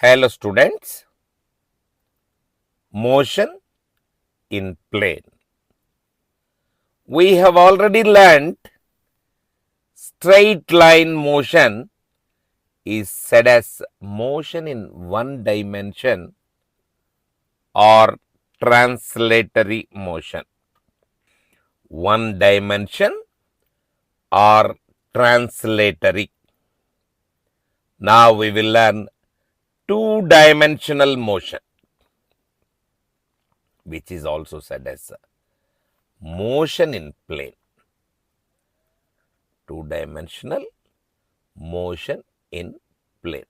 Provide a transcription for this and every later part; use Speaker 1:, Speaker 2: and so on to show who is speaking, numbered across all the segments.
Speaker 1: Hello students, motion in plane. We have already learned straight line motion is said as motion in one dimension or translatory motion. One dimension or translatory. Now we will learn two-dimensional motion, which is also said as motion in plane. Two-dimensional motion in plane.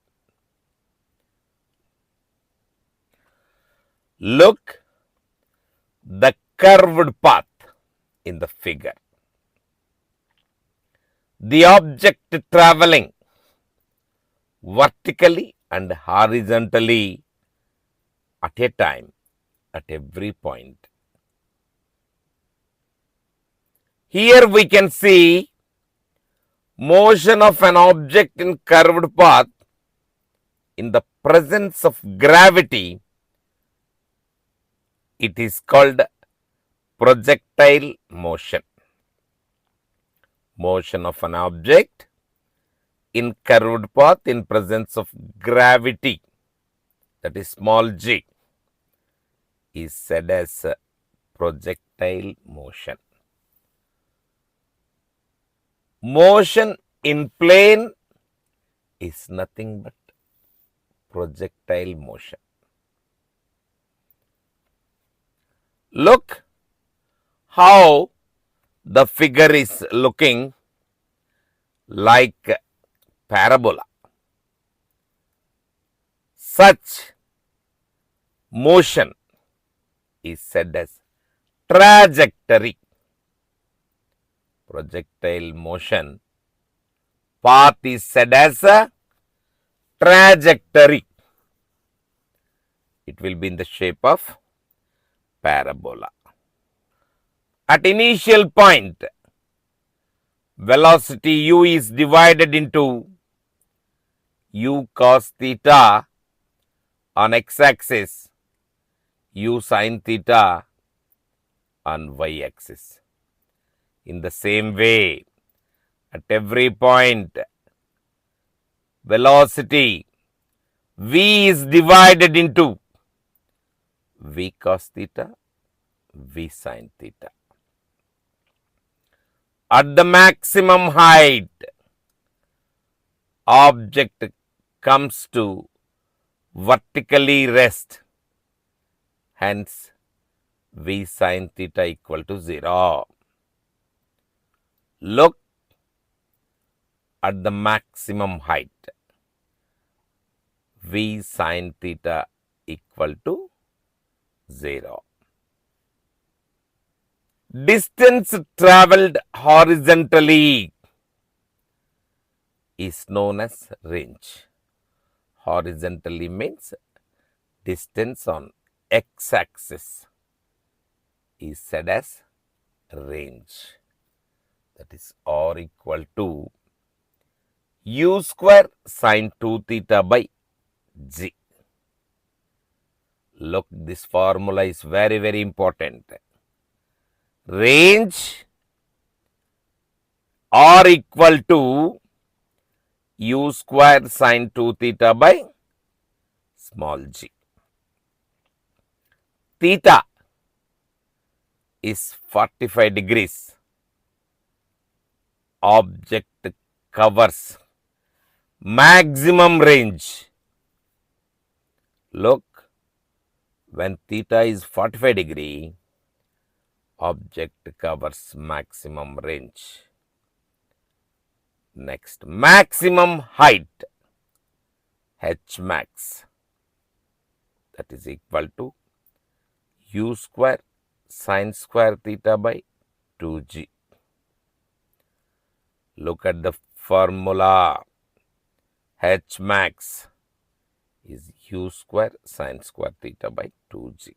Speaker 1: Look the curved path in the figure. The object traveling vertically and horizontally at a time at every point. Here we can see motion of an object in curved path in the presence of gravity. It is called projectile motion. Motion of an object in curved path in presence of gravity, that is small g, is said as projectile motion. Motion in plane is nothing but projectile motion. Look how the figure is looking like parabola. Such motion is said as trajectory. Projectile motion path is said as a trajectory. It will be in the shape of parabola. At initial point, velocity u is divided into u cos theta on x-axis, u sin theta on y-axis. In the same way, at every point, velocity v is divided into v cos theta, v sin theta. At the maximum height, object comes to vertically rest. Hence, v sin theta equal to 0. Look at the maximum height. V sin theta equal to 0. Distance travelled horizontally is known as range. Horizontally means distance on x-axis is said as range. That is r equal to u square sin 2 theta by g. Look, this formula is very important. Range r equal to u square sin 2 theta by small g. Theta is 45 degrees. Object covers maximum range. Look, when theta is 45 degree, object covers maximum range. Next, maximum height, h max, that is equal to u square sin square theta by 2g. Look at the formula. H max is u square sin square theta by 2g.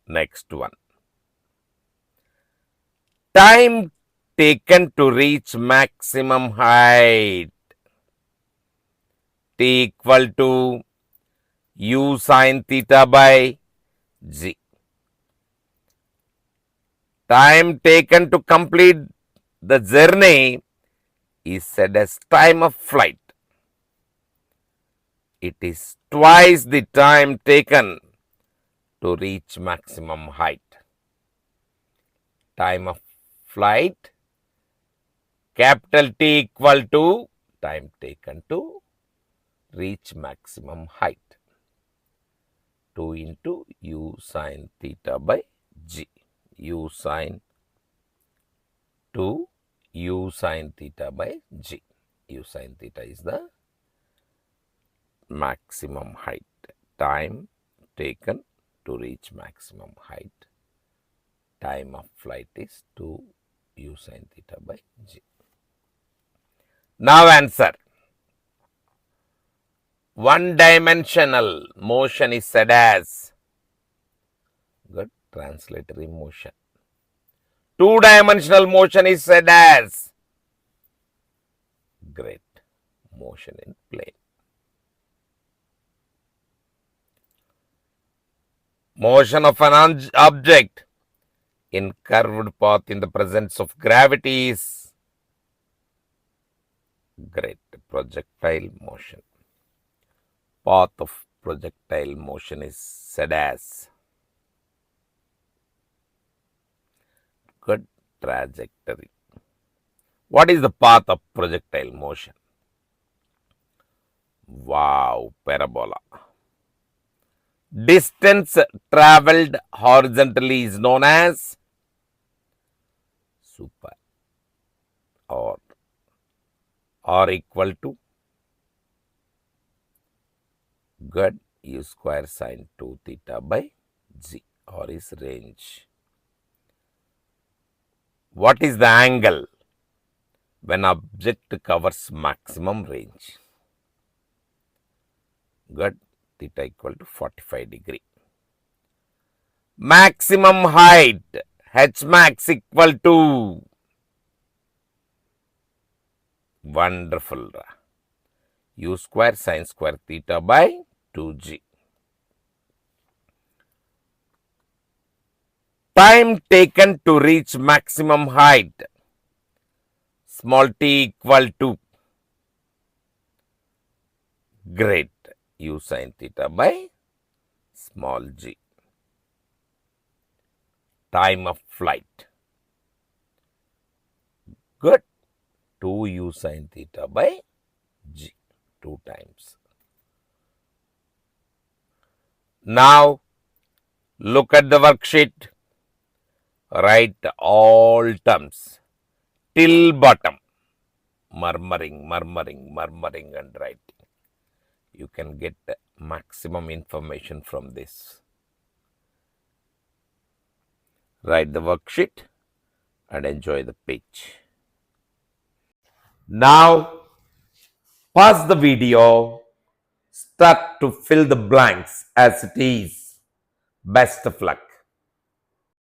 Speaker 1: Next one. Time taken to reach maximum height. t equal to u sine theta by g. Time taken to complete the journey is said as time of flight. It is twice the time taken to reach maximum height. Time of flight, capital T equal to time taken to reach maximum height. 2 into u sine theta by g. U sine 2 u sine theta by g. U sine theta is the maximum height. Time taken to reach maximum height. Time of flight is 2 u sine theta by g. Now answer. One-dimensional motion is said as good translatory motion. Two-dimensional motion is said as great motion in plane. Motion of an object in curved path in the presence of gravity is great projectile motion. Path of projectile motion is said as good trajectory. What is the path of projectile motion? Wow, parabola. Distance travelled horizontally is known as super or equal to good u square sine 2 theta by g, or is range. What is the angle when object covers maximum range? Good, theta equal to 45 degree. Maximum height, h max equal to wonderful u square sine square theta by 2g. Time taken to reach maximum height, small t equal to great u sine theta by small g. Time of flight, good, 2 u sine theta by g, 2 times. Now, look at the worksheet. Write all terms till bottom. Murmuring and writing. You can get maximum information from this. Write the worksheet and enjoy the page. Now, pause the video. Start to fill the blanks as it is. Best of luck.